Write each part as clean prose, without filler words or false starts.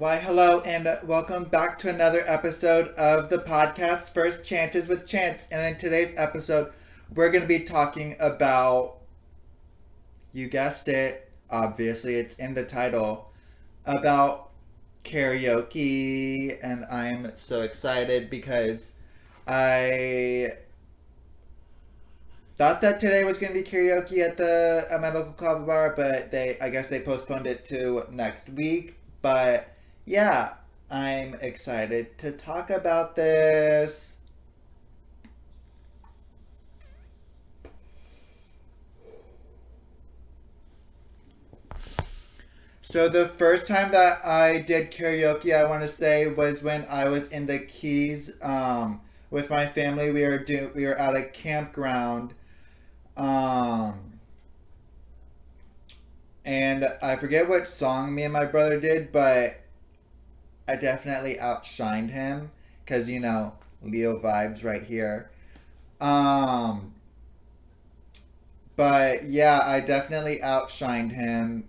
Why, hello, and welcome back to another episode of the podcast First Chances with Chance. And in today's episode, we're going to be talking about, you guessed it, obviously, it's in the title, about karaoke. And I'm so excited because I thought that today was going to be karaoke at my local coffee bar, but I guess they postponed it to next week. But yeah, I'm excited to talk about this. So the first time that I did karaoke, I want to say, was when I was in the Keys with my family. We were at a campground, um, and I forget what song me and my brother did, but I definitely outshined him because Leo vibes right here. Um, but yeah, I definitely outshined him.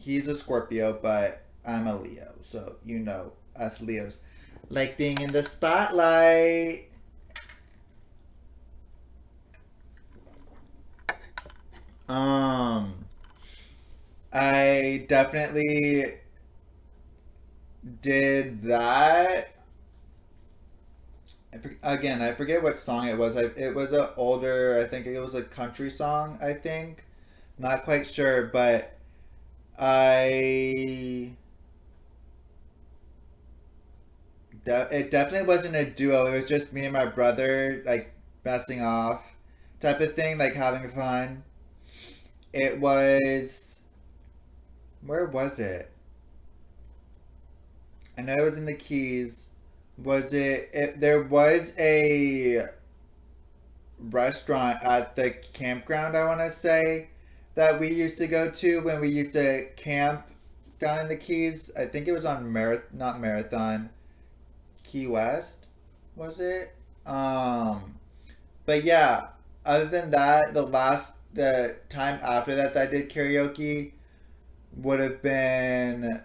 He's a Scorpio, but I'm a Leo, so us Leos like being in the spotlight. Um, I definitely did that. Again, I forget what song it was. It was a older. I think it was a country song. I think, not quite sure, but I. It definitely wasn't a duo. It was just me and my brother, like messing off, type of thing, like having fun. It was. Where was it? I know it was in the Keys. There was a restaurant at the campground, I want to say, that we used to go to when we used to camp down in the Keys. I think it was on not Marathon, Key West, was it? Um, but yeah, other than that, the time after that I did karaoke would have been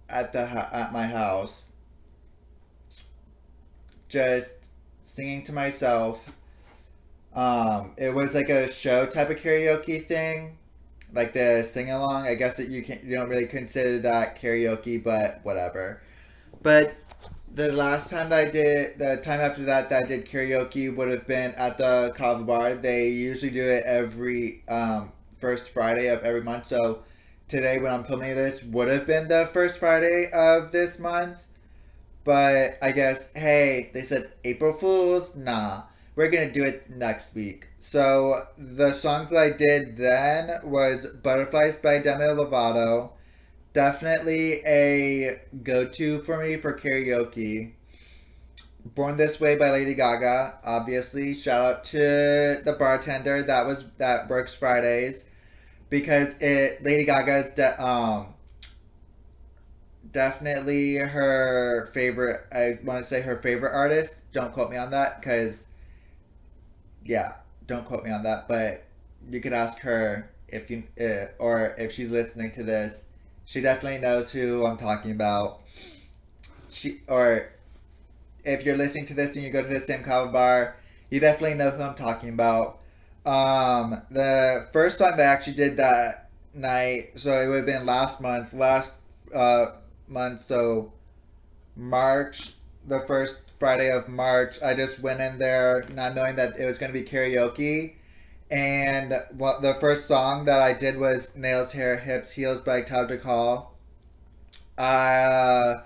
at my house, just singing to myself. It was like a show type of karaoke thing, like the sing along. I guess that you don't really consider that karaoke, but whatever. But the time after that I did karaoke would have been at the Kava Bar. They usually do it every first Friday of every month. So today, when I'm filming this, would have been the first Friday of this month. But I guess, hey, they said April Fools? Nah, we're gonna do it next week. So the songs that I did then was Butterflies by Demi Lovato. Definitely a go-to for me for karaoke. Born This Way by Lady Gaga, obviously. Shout out to the bartender that works Fridays because it Lady Gaga is definitely her favorite. I want to say her favorite artist. Don't quote me on that, because yeah, don't quote me on that. But you could ask her if you or if she's listening to this. She definitely knows who I'm talking about. Or if you're listening to this and you go to the same kava bar, you definitely know who I'm talking about. The first time they actually did that night, so it would have been uh, month, so March, the first Friday of March. I just went in there not knowing that it was going to be karaoke. And the first song that I did was Nails, Hair, Hips, Heels by Tadjik Hall. Uh,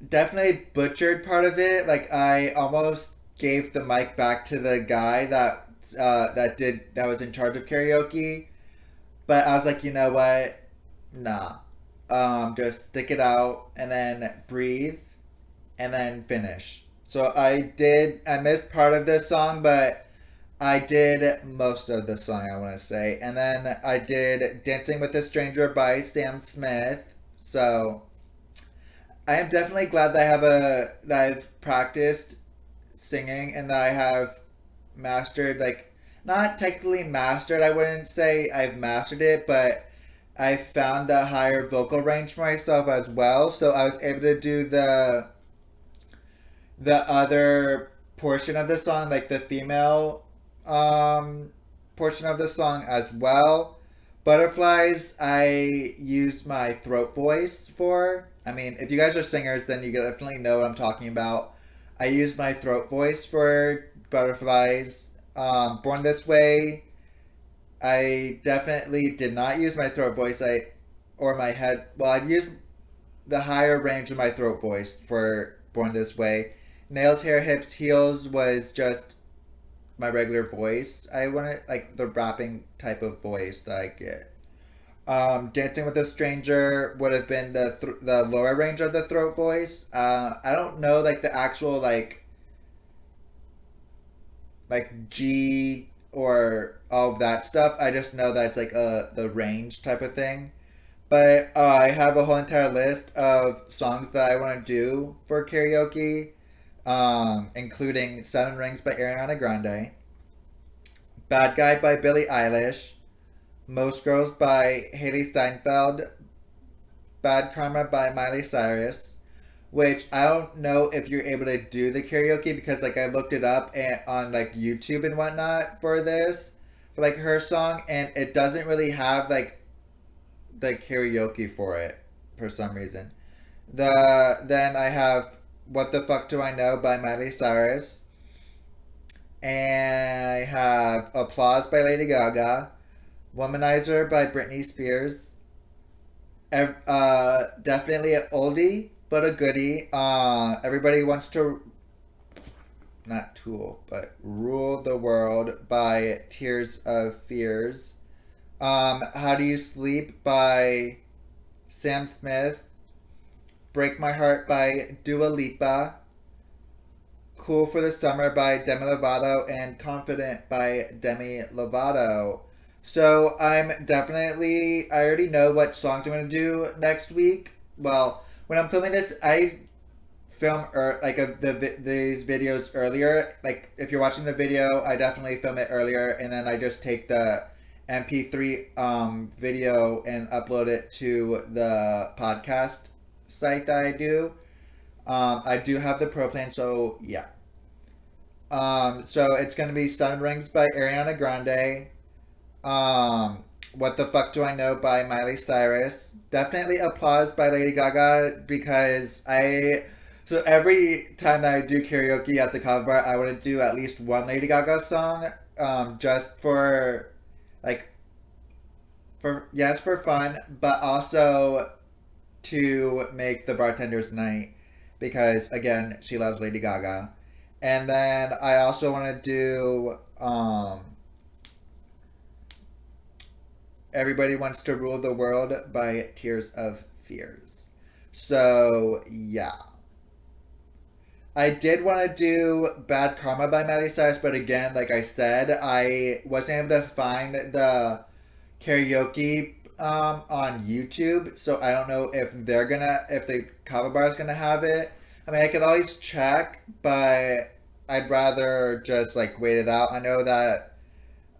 Definitely butchered part of it. Like, I almost gave the mic back to the guy that was in charge of karaoke. But I was like, you know what? Nah. Just stick it out and then breathe and then finish. So I missed part of this song, but I did most of the song, I want to say. And then I did Dancing with a Stranger by Sam Smith. So I am definitely glad that I've practiced singing and that I have mastered, like, not technically mastered. I wouldn't say I've mastered it, but I found the higher vocal range for myself as well. So I was able to do the other portion of the song, like the female portion of the song as well. Butterflies, I use my throat voice for. I mean, if you guys are singers, then you definitely know what I'm talking about. I use my throat voice for Butterflies. Born This Way, I definitely did not use my throat voice. Or my head. Well, I used the higher range of my throat voice for Born This Way. Nails, Hair, Hips, Heels was just my regular voice. I wanted like the rapping type of voice that I get. Dancing with a Stranger would have been the lower range of the throat voice. I don't know like the actual like G or all of that stuff. I just know that it's like the range type of thing. But I have a whole entire list of songs that I want to do for karaoke, including Seven Rings by Ariana Grande, Bad Guy by Billie Eilish, Most Girls by Haley Steinfeld, Bad Karma by Miley Cyrus, which I don't know if you're able to do the karaoke because like I looked it up on like YouTube and whatnot for this, for like her song, and it doesn't really have like the karaoke for it for some reason. Then I have What the Fuck Do I Know by Miley Cyrus, and I have Applause by Lady Gaga, Womanizer by Britney Spears, definitely an oldie but a goodie. Everybody Wants to Not Tool, but Rule the World by Tears of Fears. How Do You Sleep by Sam Smith. Break My Heart by Dua Lipa. Cool for the Summer by Demi Lovato, and Confident by Demi Lovato. So I already know what songs I'm going to do next week. Well, when I'm filming this, I film these videos earlier. Like if you're watching the video, I definitely film it earlier, and then I just take the MP3 video and upload it to the podcast site that I do. I do have the pro plan, so yeah. So it's gonna be Sun Rings by Ariana Grande. What the Fuck Do I Know by Miley Cyrus. Definitely Applause by Lady Gaga because so every time that I do karaoke at the cover bar, I want to do at least one Lady Gaga song, just for like for fun, but also to make the bartender's night because again she loves Lady Gaga. And then I also want to do Everybody Wants to Rule the World by Tears of Fears. So yeah, I did want to do Bad Karma by Miley Cyrus, but again, like I said, I wasn't able to find the karaoke on YouTube, so I don't know if if the cover bar is gonna have it. I mean, I could always check, but I'd rather just like wait it out. I know that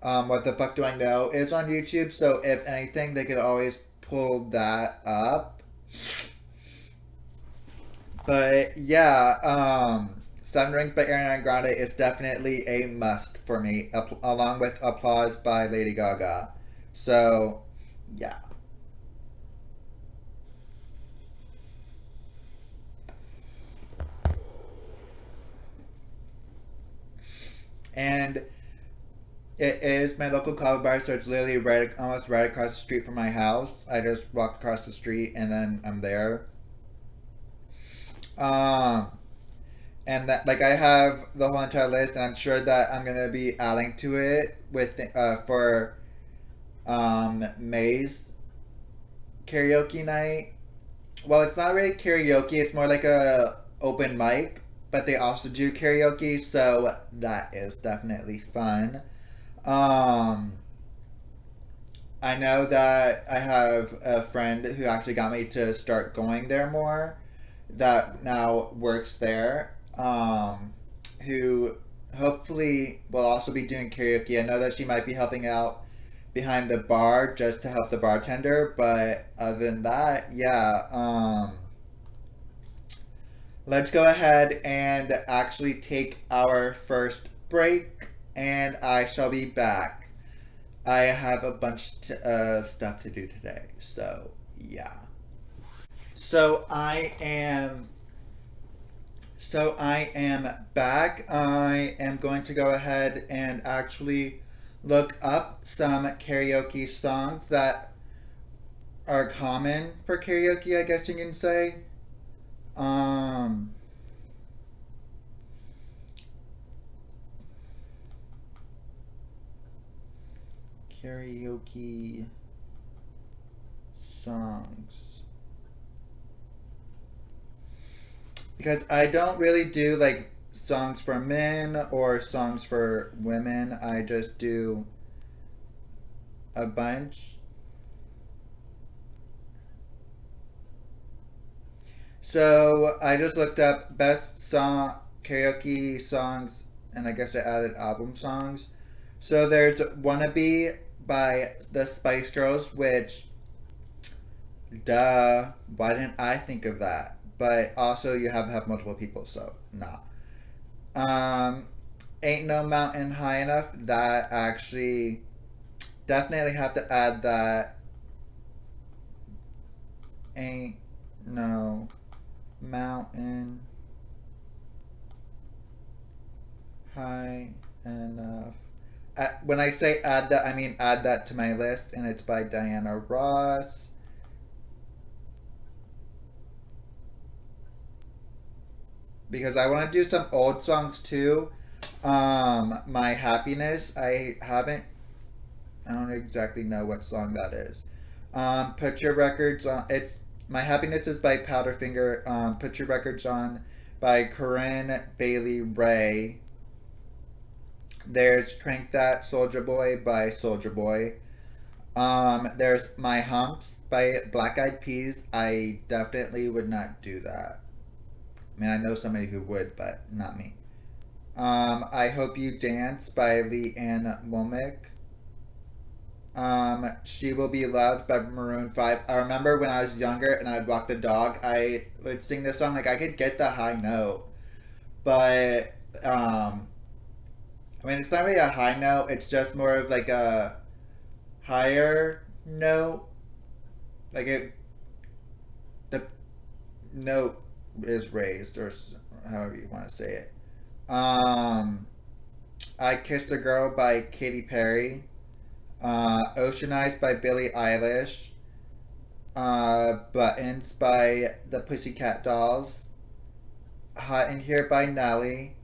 What the Fuck Do I Know is on YouTube, so if anything, they could always pull that up. But yeah, Seven Rings by Ariana Grande is definitely a must for me, along with Applause by Lady Gaga. So, yeah. And it is my local cover bar, so it's literally almost right across the street from my house. I just walk across the street and then I'm there. Um, and that like I have the whole entire list, and I'm sure that I'm gonna be adding to it with for May's karaoke night. Well, it's not really karaoke; it's more like a open mic, but they also do karaoke, so that is definitely fun. Um, I know that I have a friend who actually got me to start going there more, that now works there, who hopefully we'll also be doing karaoke. I know that she might be helping out behind the bar just to help the bartender, but other than that, yeah. Let's go ahead and actually take our first break, and I shall be back. I have a bunch of stuff to do today, so yeah. So I am So I am back. I am going to go ahead and actually look up some karaoke songs that are common for karaoke, I guess you can say. Um, Karaoke songs. Because I don't really do like songs for men or songs for women. I just do a bunch. So I just looked up best song karaoke songs, and I guess I added album songs. So there's "Wannabe" by the Spice Girls, which, duh, why didn't I think of that? But also you have to have multiple people, so nah. Um, "Ain't No Mountain High Enough." That actually definitely have to add that. Ain't no mountain high enough. When I say add that, I mean add that to my list, and it's by Diana Ross. Because I want to do some old songs too. My Happiness. I don't exactly know what song that is. Put Your Records on. It's My Happiness is by Powderfinger. Put Your Records On by Corinne Bailey Ray. There's Crank That Soldier Boy by Soldier Boy. There's My Humps by Black Eyed Peas. I definitely would not do that. I mean, I know somebody who would, but not me. I Hope You Dance by Lee Ann Womack. She Will Be Loved by Maroon 5. I remember when I was younger and I'd walk the dog, I would sing this song. Like, I could get the high note, but, I mean, it's not really a high note, it's just more of like a higher note. Like, the note is raised, or however you want to say it. Um, I Kissed a Girl by Katy Perry. Ocean Eyes by Billie Eilish. Buttons by the Pussycat Dolls. Hot in Here by Nelly.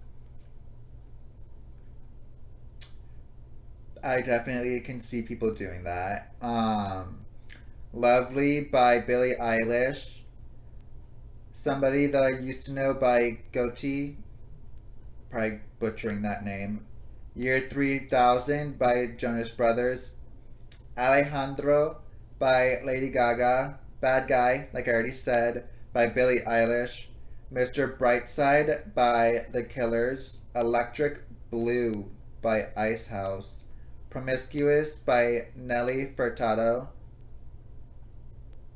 I definitely can see people doing that. Lovely by Billie Eilish. Somebody That I Used to Know by Goatee. Probably butchering that name. Year 3000 by Jonas Brothers. Alejandro by Lady Gaga. Bad Guy, like I already said, by Billie Eilish. Mr. Brightside by The Killers. Electric Blue by Icehouse. Promiscuous by Nelly Furtado.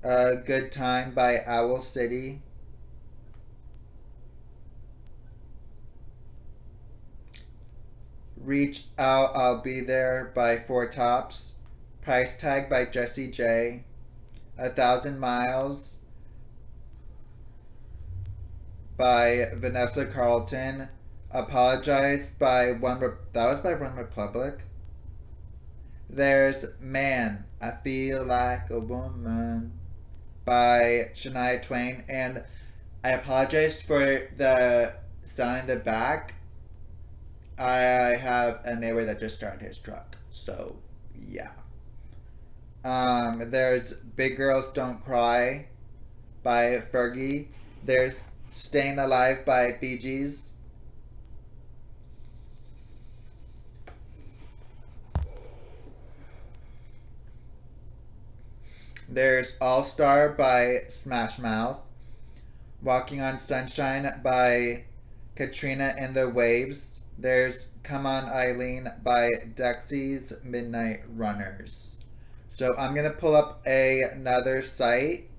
A Good Time by Owl City. Reach Out, I'll Be There by Four Tops. Price Tag by Jessie J. 1,000 Miles by Vanessa Carlton. Apologize by that was by One Republic. There's Man, I Feel Like a Woman by Shania Twain. And I apologize for the sound in the back. I have a neighbor that just started his truck. So, yeah. There's Big Girls Don't Cry by Fergie. There's Staying Alive by Bee Gees. There's All Star by Smash Mouth. Walking on Sunshine by Katrina and the Waves. There's Come On Eileen by Dexy's Midnight Runners. So I'm going to pull up another site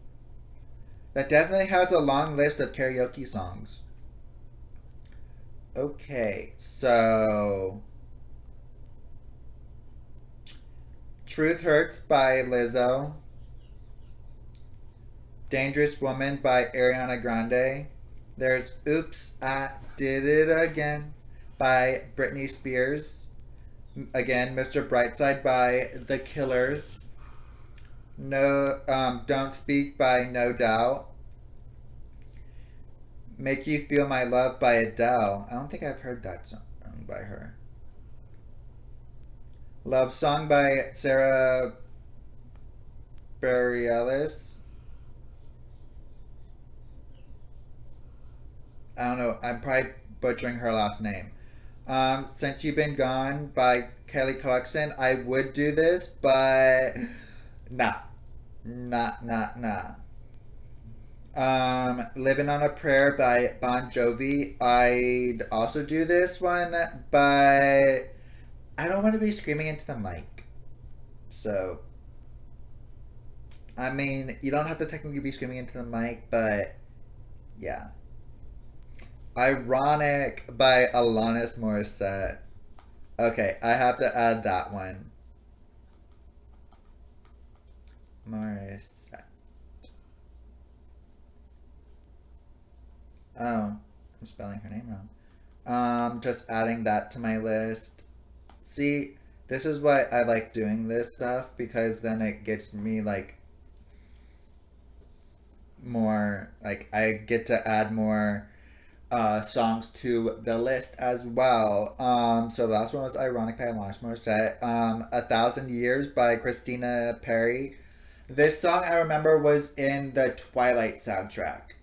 that definitely has a long list of karaoke songs. Okay, so Truth Hurts by Lizzo. Dangerous Woman by Ariana Grande. There's Oops, I Did It Again by Britney Spears. Again, Mr. Brightside by The Killers. No, Don't Speak by No Doubt. Make You Feel My Love by Adele. I don't think I've heard that song by her. Love Song by Sarah Bareilles. I don't know. I'm probably butchering her last name. Since You've Been Gone by Kelly Clarkson. I would do this, but nah. Nah. Living on a Prayer by Bon Jovi. I'd also do this one, but I don't want to be screaming into the mic. So, I mean, you don't have to technically be screaming into the mic, but yeah. Ironic by Alanis Morissette. Okay, I have to add that one. Morissette. Oh, I'm spelling her name wrong. Just adding that to my list. See, this is why I like doing this stuff because then it gets me like more like I get to add more songs to the list as well. So the last one was Ironic by Alanis Morissette. 1,000 Years by Christina Perry. This song I remember was in the Twilight soundtrack.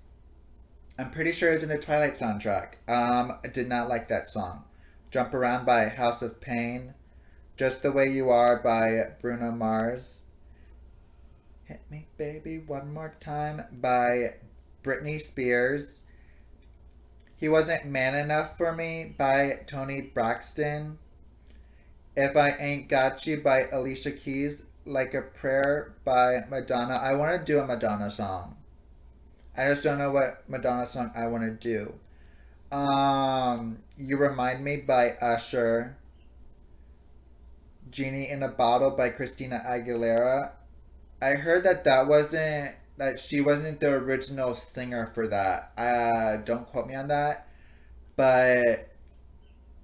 I'm pretty sure it's in the Twilight soundtrack. I did not like that song. Jump Around by House of Pain. Just the Way You Are by Bruno Mars. Hit Me Baby One More Time by Britney Spears. He Wasn't Man Enough for Me by Tony Braxton. If I Ain't Got You by Alicia Keys. Like a Prayer by Madonna. I want to do a Madonna song. I just don't know what Madonna song I want to do. You Remind Me by Usher. Genie in a Bottle by Christina Aguilera. I heard that she wasn't the original singer for that. Don't quote me on that, but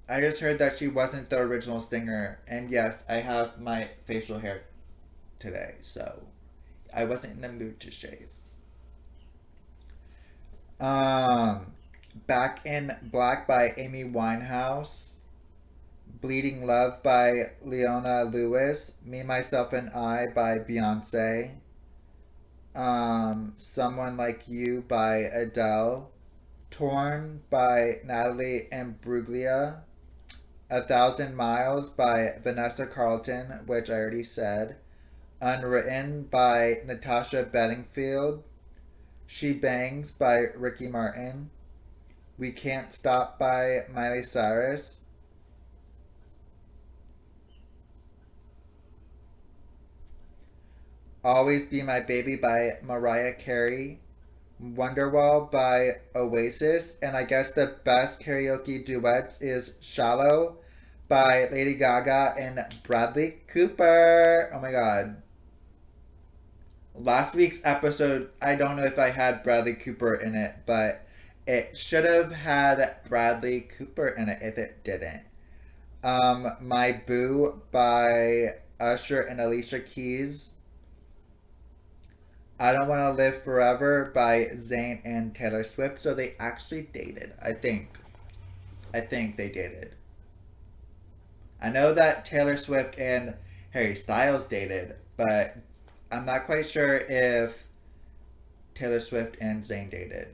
I just heard that she wasn't the original singer. And yes, I have my facial hair today, so I wasn't in the mood to shave. Back in Black by Amy Winehouse. Bleeding Love by Leona Lewis. Me, Myself, and I by Beyonce. Someone Like You by Adele. Torn by Natalie Imbruglia. 1,000 Miles by Vanessa Carlton, which I already said. Unwritten by Natasha Bedingfield. She Bangs by Ricky Martin. We Can't Stop by Miley Cyrus. Always Be My Baby by Mariah Carey. Wonderwall by Oasis. And I guess the best karaoke duets is Shallow by Lady Gaga and Bradley Cooper. Oh my god. Last week's episode, I don't know if I had Bradley Cooper in it, but it should have had Bradley Cooper in it if it didn't. My Boo by Usher and Alicia Keys. I Don't Want to Live Forever by Zayn and Taylor Swift. So they actually dated, I think. I think they dated. I know that Taylor Swift and Harry Styles dated, but I'm not quite sure if Taylor Swift and Zayn dated.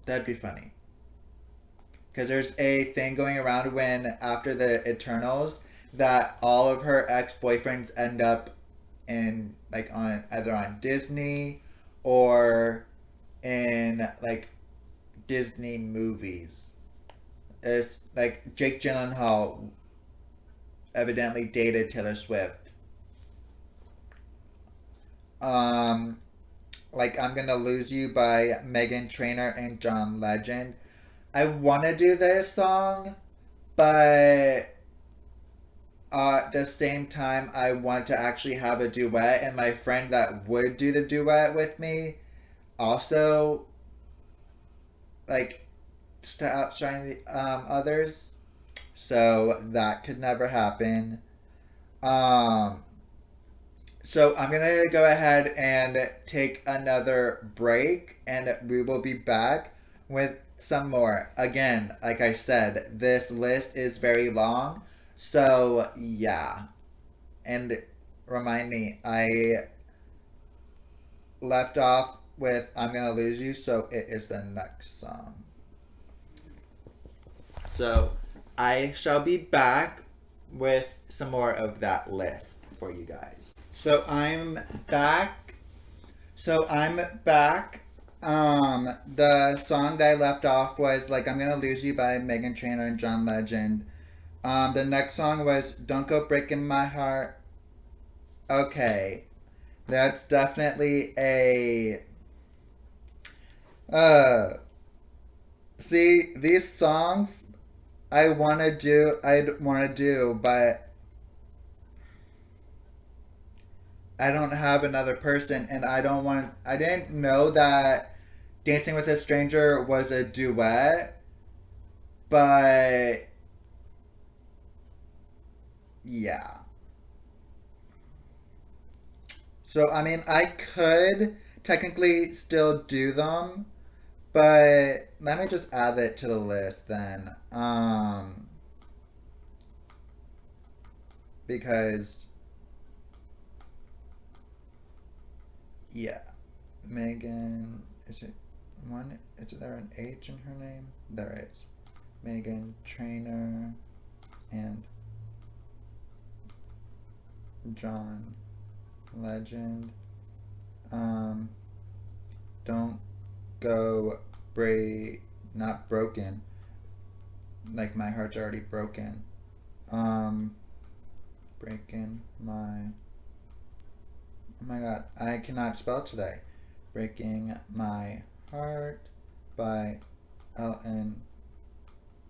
That'd be funny. Because there's a thing going around when, after the Eternals, that all of her ex-boyfriends end up in, like, on either on Disney or in, like, Disney movies. is like Jake Gyllenhaal evidently dated Taylor Swift. Um, like I'm Gonna Lose You by Megan Trainor and John Legend. I want to do this song, but at the same time, I want to actually have a duet, and my friend that would do the duet with me also like to outshine the others, so that could never happen. Um, so I'm gonna go ahead and take another break, and we will be back with some more. Again, like I said, this list is very long, so yeah. And remind me, I left off with I'm Gonna Lose You, so it is the next song. So I shall be back with some more of that list for you guys. So I'm back. The song that I left off was like I'm Gonna Lose You by Megan Trainor and John Legend. The next song was Don't Go Breaking My Heart. Okay. That's definitely a uh see these songs I'd wanna do, but I don't have another person, and I didn't know that Dancing with a Stranger was a duet, but yeah. So I mean I could technically still do them, but let me just add it to the list then. Because yeah. Megan, is it one? Is there an H in her name? There is. Megan Trainor and John Legend. Um, don't go not broken. Like my heart's already broken. Um, breaking my. Oh my god, I cannot spell today. Breaking My Heart by Elton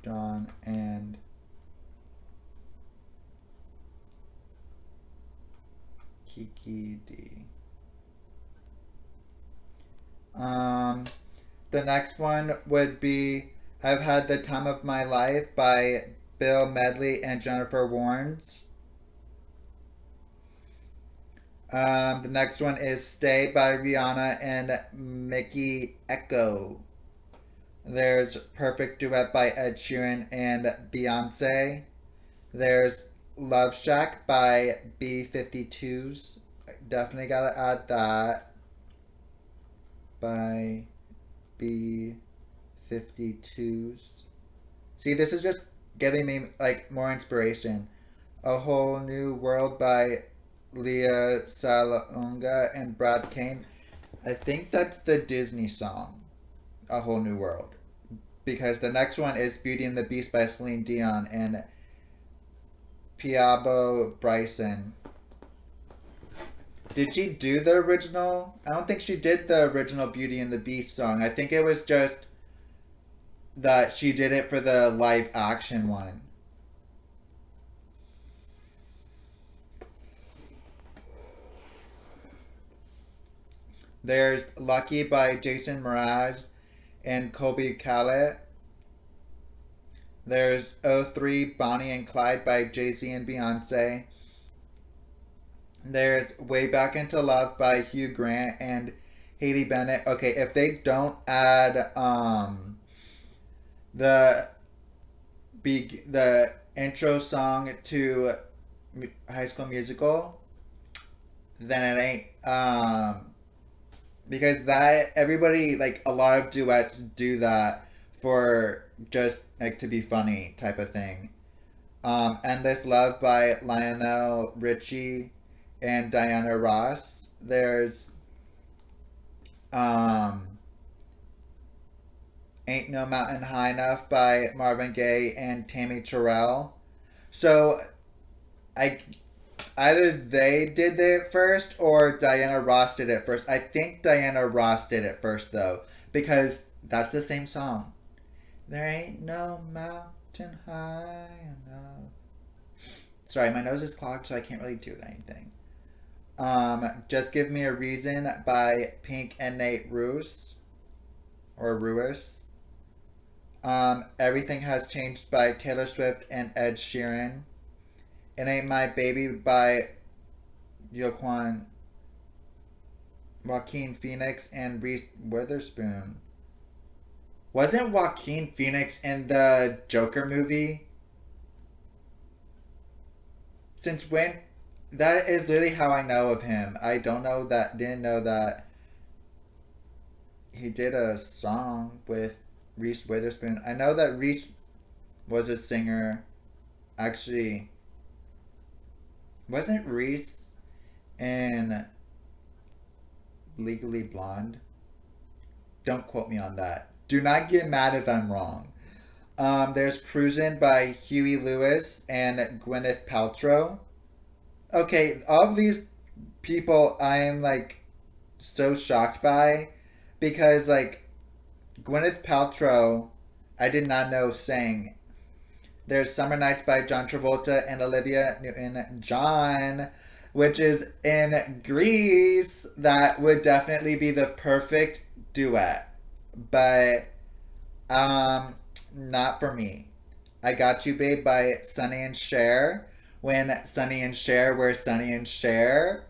John and Kiki D. The next one would be I've Had the Time of My Life by Bill Medley and Jennifer Warnes. The next one is Stay by Rihanna and Mickey Echo. There's Perfect Duet by Ed Sheeran and Beyonce. There's Love Shack by B52s. Definitely gotta add that. By B52s. See, this is just giving me like more inspiration. A Whole New World by Leah Salonga and Brad Kane. I think that's the Disney song, A Whole New World. Because the next one is Beauty and the Beast by Celine Dion and Piabo Bryson. Did she do the original? I don't think she did the original Beauty and the Beast song. I think it was just that she did it for the live action one. There's Lucky by Jason Mraz and Colby Callet. There's O3 Bonnie and Clyde by Jay-Z and Beyonce. There's Way Back Into Love by Hugh Grant and Haley Bennett. Okay, if they don't add the the intro song to High School Musical, then it ain't because that everybody like a lot of duets do that for just like to be funny type of thing. Endless Love by Lionel Richie and Diana Ross. There's Ain't No Mountain High Enough by Marvin Gaye and Tammy Terrell. So I either they did it first or Diana Ross did it first. I think Diana Ross did it first though, because that's the same song. There ain't no mountain high enough. Sorry, my nose is clogged, so I can't really do anything. Just Give Me a Reason by Pink and Nate Ruess or Ruess. Everything Has Changed by Taylor Swift and Ed Sheeran. It Ain't My Baby by Joaquin Joaquin Phoenix and Reese Witherspoon. Wasn't Joaquin Phoenix in the Joker movie? Since when? That is literally how I know of him. I don't know that, didn't know that he did a song with Reese Witherspoon. I know that Reese was a singer. Actually, wasn't Reese in Legally Blonde? Don't quote me on that. Do not get mad if I'm wrong. There's Cruisin' by Huey Lewis and Gwyneth Paltrow. Okay, of these people, I am like so shocked by because like Gwyneth Paltrow, I did not know sang. There's Summer Nights by John Travolta and Olivia Newton-John, which is in Greece. That would definitely be the perfect duet, but not for me. I Got You Babe by Sonny and Cher. When Sonny and Cher were Sonny and Cher,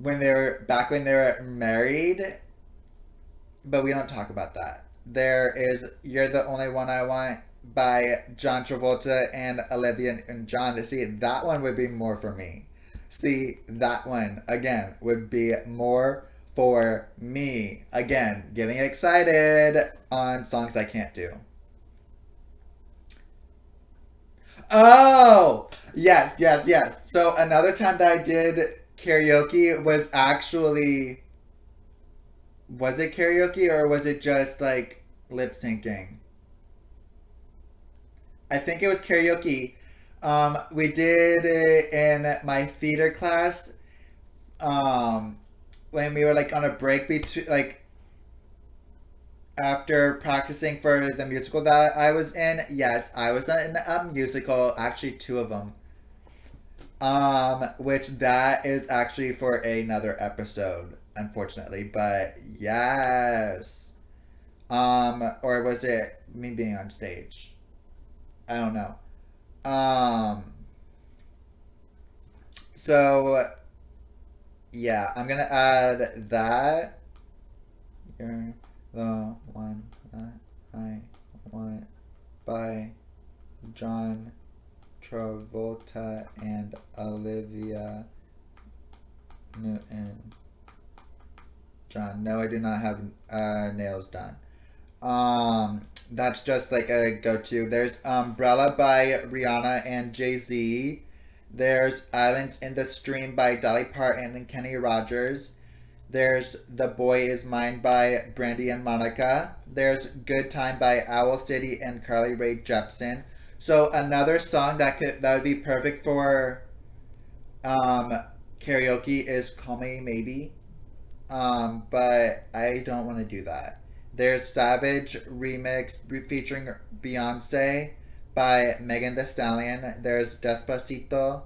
when they were married, but we don't talk about that. There is You're the Only One I Want by John Travolta and Olivia and John. To see that one would be more for me. See that one again would be more for me. Again, getting excited on songs I can't do. Oh, yes, yes, yes. So another time that I did karaoke was actually, was it karaoke or was it just like lip syncing? I think it was karaoke. We did it in my theater class. Um, when we were like on a break between like after practicing for the musical that I was in. Yes, I was in a musical. Actually, two of them. Which that is actually for another episode, unfortunately. But yes. Or was it me being on stage? I don't know. Um, so yeah, I'm gonna add that. You're the one that I want by John Travolta and Olivia Newton John. No, I do not have nails done. That's just like a go-to. There's Umbrella by Rihanna and Jay-Z. There's Islands in the Stream by Dolly Parton and Kenny Rogers. There's The Boy Is Mine by Brandy and Monica. There's Good Time by Owl City and Carly Rae Jepsen. So another song that would be perfect for um, karaoke is Call Me Maybe. But I don't want to do that. There's Savage remix featuring Beyonce by Megan Thee Stallion. There's Despacito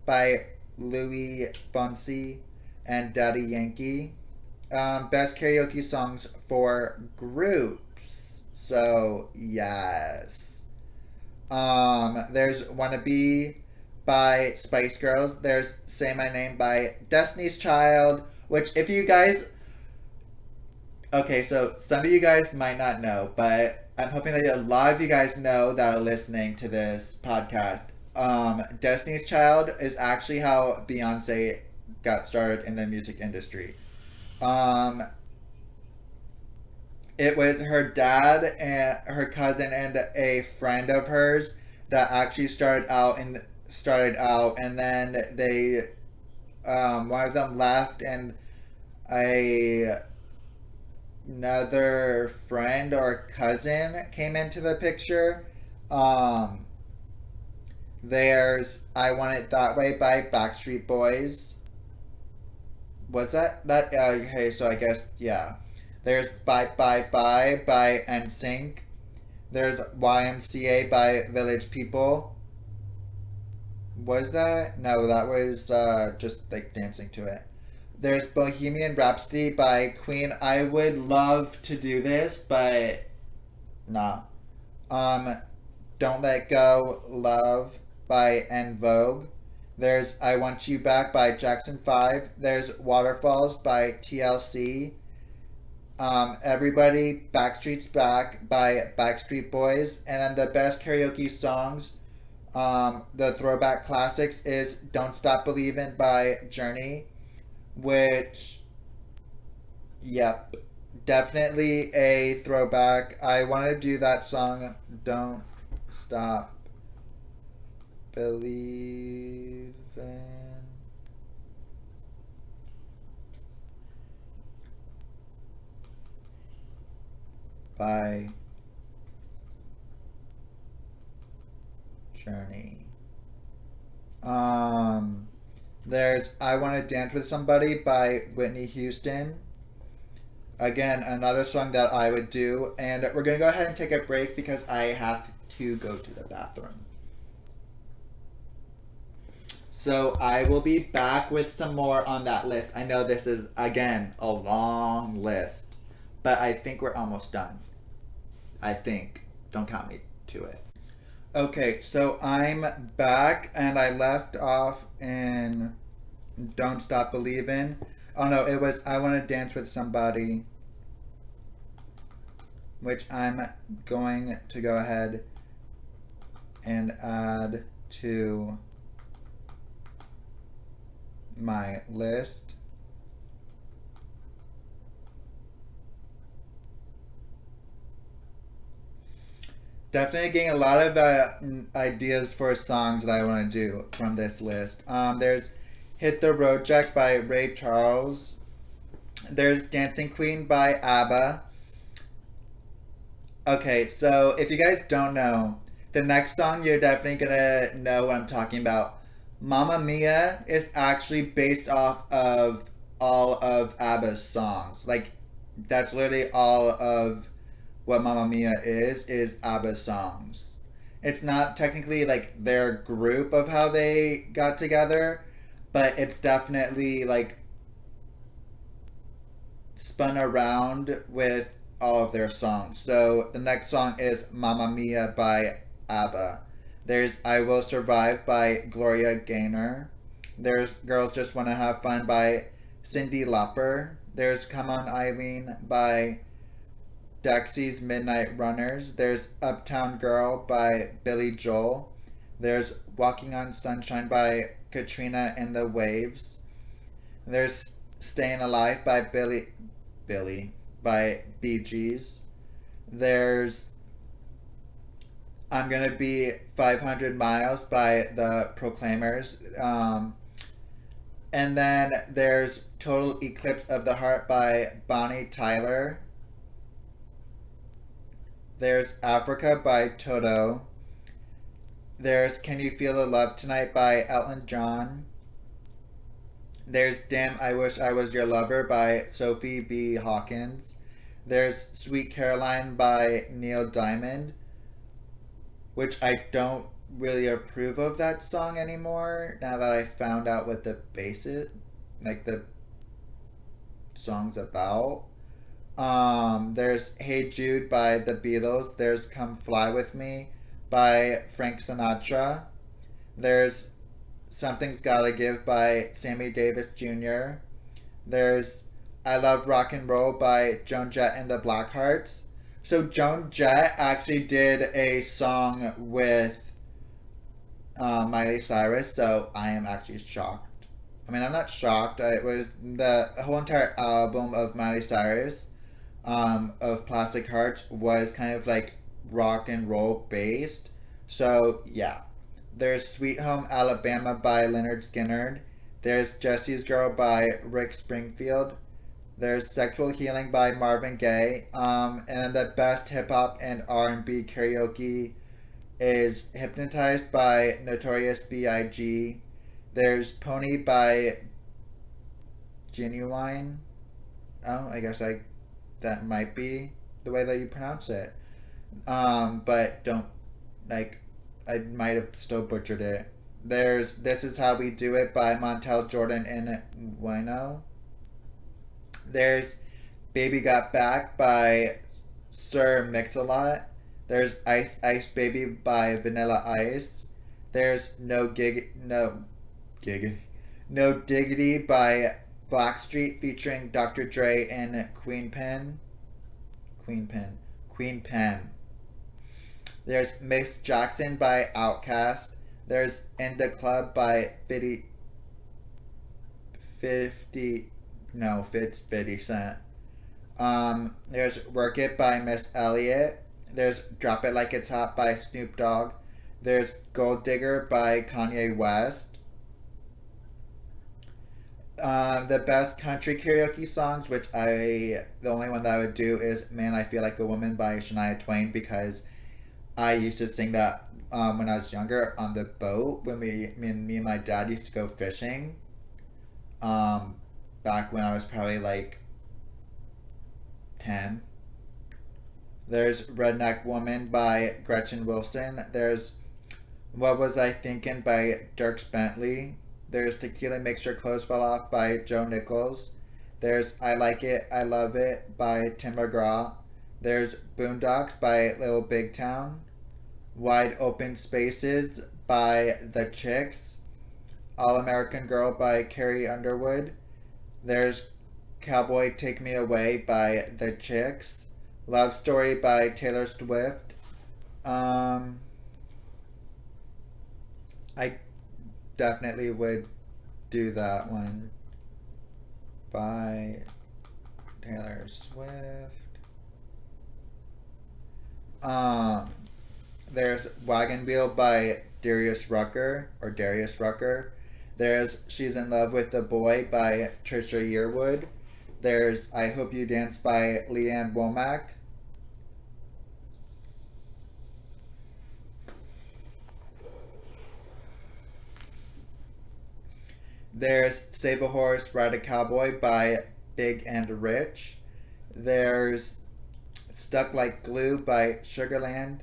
by Louis Fonsi and Daddy Yankee. Best karaoke songs for groups. So yes. There's Wanna Be by Spice Girls. There's Say My Name by Destiny's Child. Which, if you guys, okay, so some of you guys might not know, but I'm hoping that a lot of you guys know that are listening to this podcast. Destiny's Child is actually how Beyonce got started in the music industry. Um, it was her dad and her cousin and a friend of hers that actually started out, and then they, one of them left, and I, another friend or cousin came into the picture. Um, there's I Want It That Way by Backstreet Boys. Was that? Okay, so I guess, yeah. There's Bye Bye Bye by NSYNC. There's YMCA by Village People. Was that? No, that was just like dancing to it. There's Bohemian Rhapsody by Queen. I would love to do this, but nah. Um, Don't Let Go, Love by En Vogue. There's I Want You Back by Jackson 5. There's Waterfalls by TLC. Everybody, Backstreet's Back by Backstreet Boys. And then the best karaoke songs, the throwback classics, is Don't Stop Believin' by Journey, which, yep, definitely a throwback. I want to do that song, Don't Stop Believin'. By Journey. There's I Want to Dance with Somebody by Whitney Houston. Again, another song that I would do. And we're going to go ahead and take a break because I have to go to the bathroom. So I will be back with some more on that list. I know this is, again, a long list, but I think we're almost done. I think. Don't count me to it. Okay, so I'm back and I left off in Don't Stop Believin'. Oh no, it was I Want to Dance with Somebody, which I'm going to go ahead and add to my list. Definitely getting a lot of ideas for songs that I want to do from this list. There's Hit the Road Jack by Ray Charles. There's Dancing Queen by ABBA. Okay, so if you guys don't know, the next song you're definitely gonna know what I'm talking about. Mamma Mia is actually based off of all of ABBA's songs. Like, that's literally all of what Mamma Mia is ABBA's songs. It's not technically like their group of how they got together, but it's definitely like spun around with all of their songs. So the next song is Mamma Mia by ABBA. There's I Will Survive by Gloria Gaynor. There's Girls Just Wanna Have Fun by Cyndi Lauper. There's Come On Eileen by Dexy's Midnight Runners. There's Uptown Girl by Billy Joel. There's Walking on Sunshine by Katrina and the Waves. There's Staying Alive by Billy by Bee Gees. There's I'm Gonna Be 500 Miles by the Proclaimers. And then there's Total Eclipse of the Heart by Bonnie Tyler. There's Africa by Toto. There's Can You Feel the Love Tonight by Elton John. There's Damn I Wish I Was Your Lover by Sophie B. Hawkins. There's Sweet Caroline by Neil Diamond, which I don't really approve of that song anymore now that I found out what the basis, like the song's about. There's Hey Jude by the Beatles. There's Come Fly With Me by Frank Sinatra. There's Something's Gotta Give by Sammy Davis Jr. There's I Love Rock and Roll by Joan Jett and the Blackhearts. So Joan Jett actually did a song with Miley Cyrus, so I am actually shocked. I mean, I'm not shocked. It was the whole entire album of Miley Cyrus, of Plastic Hearts, was kind of like rock and roll based. So yeah, there's Sweet Home Alabama by Leonard Skinner. There's Jesse's Girl by Rick Springfield. There's Sexual Healing by Marvin Gaye. And the best hip hop and R&B karaoke is Hypnotized by Notorious B.I.G. There's Pony by Genuine. Oh, I guess that might be the way that you pronounce it. But don't like I might have still butchered it. There's This Is How We Do It by Montel Jordan and Wino. There's Baby Got Back by Sir Mix-a-Lot. There's Ice Ice Baby by Vanilla Ice. There's Gig No Diggity by Blackstreet featuring Dr. Dre and Queen Pen. There's Miss Jackson by Outkast. There's In the Club by 50 no, Fitz 50 Cent. There's Work It by Miss Elliott. There's Drop It Like It's Hot by Snoop Dogg. There's Gold Digger by Kanye West. The best country karaoke songs, the only one that I would do is Man, I Feel Like a Woman by Shania Twain, because I used to sing that when I was younger on the boat when me and my dad used to go fishing. Back when I was probably like 10. There's Redneck Woman by Gretchen Wilson. There's What Was I Thinking by Dierks Bentley. There's Tequila Makes Your Clothes Fall Off by Joe Nichols. There's I Like It, I Love It by Tim McGraw. There's Boondocks by Little Big Town. Wide Open Spaces by The Chicks. All American Girl by Carrie Underwood. There's Cowboy Take Me Away by The Chicks. Love Story by Taylor Swift. I definitely would do that one by Taylor Swift. There's Wagon Wheel by Darius Rucker. There's She's in Love with the Boy by Trisha Yearwood. There's I Hope You Dance by Leanne Womack. There's Save a Horse, Ride a Cowboy by Big and Rich. There's Stuck Like Glue by Sugarland.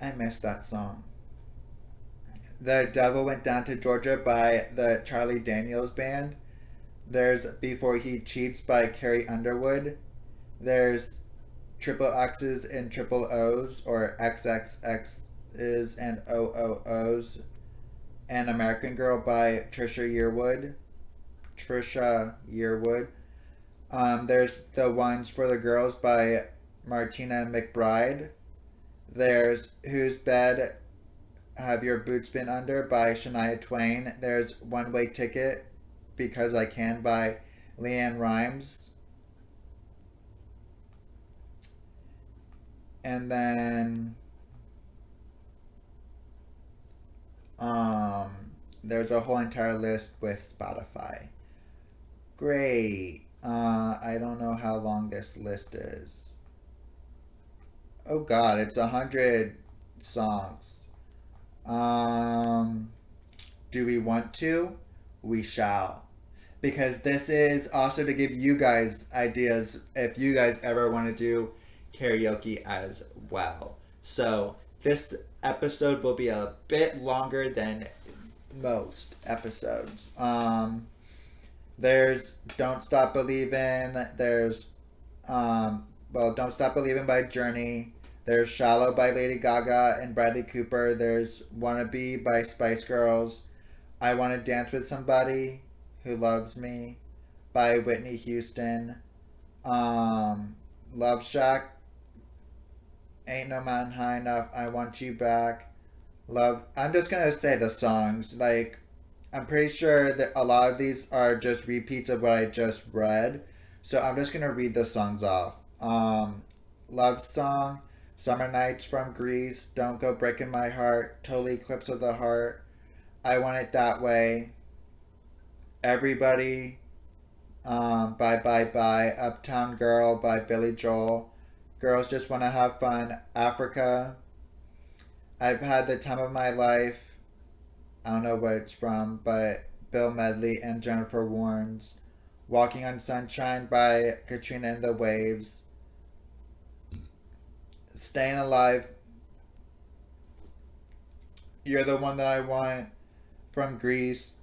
I missed that song. The Devil Went Down to Georgia by the Charlie Daniels Band. There's Before He Cheats by Carrie Underwood. There's Triple X's and Triple O's, or XXX's and OOO's. An American Girl by Trisha Yearwood. There's The Ones for the Girls by Martina McBride. There's Whose Bed Have Your Boots Been Under by Shania Twain. There's One Way Ticket Because I Can by Leanne Rimes. And then there's a whole entire list with Spotify. Great. I don't know how long this list is. Oh god, it's 100 songs. Do we want to? We shall. Because this is also to give you guys ideas if you guys ever want to do karaoke as well. So this episode will be a bit longer than most episodes. There's Don't Stop Believin'. There's Don't Stop Believin' by Journey. There's Shallow by Lady Gaga and Bradley Cooper. There's Wannabe by Spice Girls. I Want to Dance with Somebody Who Loves Me by Whitney Houston. Love Shack, Ain't No Mountain High Enough, I Want You Back. I'm just gonna say the songs. Like, I'm pretty sure that a lot of these are just repeats of what I just read. So I'm just gonna read the songs off. Love Song, Summer Nights from Greece, Don't Go Breaking My Heart, Total Eclipse of the Heart, I Want It That Way, Everybody, Bye Bye Bye, Uptown Girl by Billy Joel, Girls Just Wanna Have Fun, Africa, I've Had the Time of My Life, I don't know where it's from, but Bill Medley and Jennifer Warnes, Walking on Sunshine by Katrina and the Waves, Staying Alive, You're the One That I Want from Greece,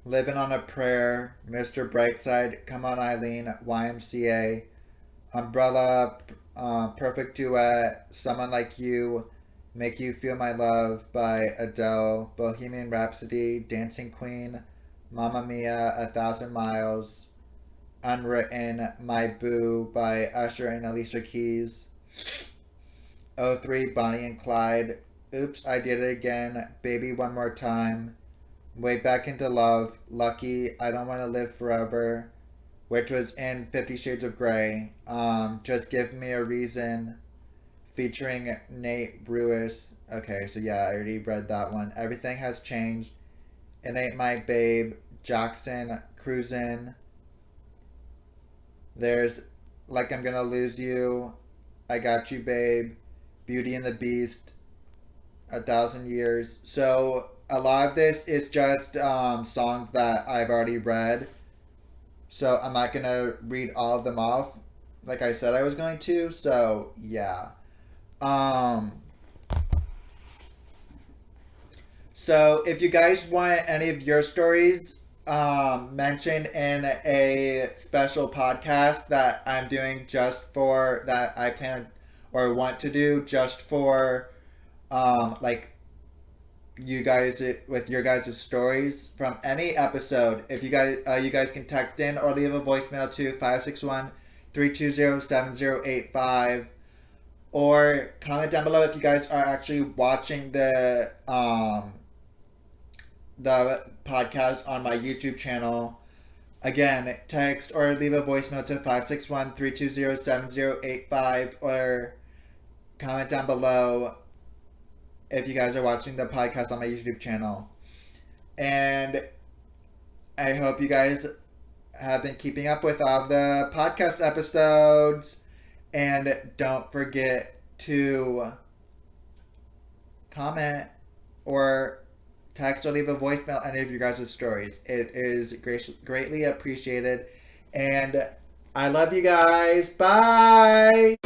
Living on a Prayer, Mr. Brightside, Come On Eileen, YMCA, Umbrella, Perfect Duet, Someone Like You, Make You Feel My Love by Adele, Bohemian Rhapsody, Dancing Queen, Mamma Mia, A Thousand Miles, Unwritten, My Boo by Usher and Alicia Keys, O3, Bonnie and Clyde, Oops, I Did It Again, Baby One More Time, Way Back Into Love, Lucky, I Don't Want to Live Forever, which was in 50 Shades of Grey, Just Give Me a Reason, featuring Nate Ruess. Okay, so yeah, I already read that one. Everything Has Changed, It Ain't My Babe, Jackson, Cruisin', there's Like I'm Gonna Lose You, I Got You Babe, Beauty and the Beast, A Thousand Years. So a lot of this is just songs that I've already read. So I'm not gonna read all of them off, like I said I was going to. So yeah. Um. So if you guys want any of your stories mentioned in a special podcast that I'm doing just for that I plan or want to do just for like you guys with your guys' stories from any episode, if you guys can text in or leave a voicemail to 561-320-7085, or comment down below if you guys are actually watching the podcast on my YouTube channel. Again, text or leave a voicemail to 561-320-7085, or comment down below if you guys are watching the podcast on my YouTube channel. And I hope you guys have been keeping up with all the podcast episodes. And don't forget to comment or text or leave a voicemail any of your guys' stories. It is greatly appreciated. And I love you guys. Bye!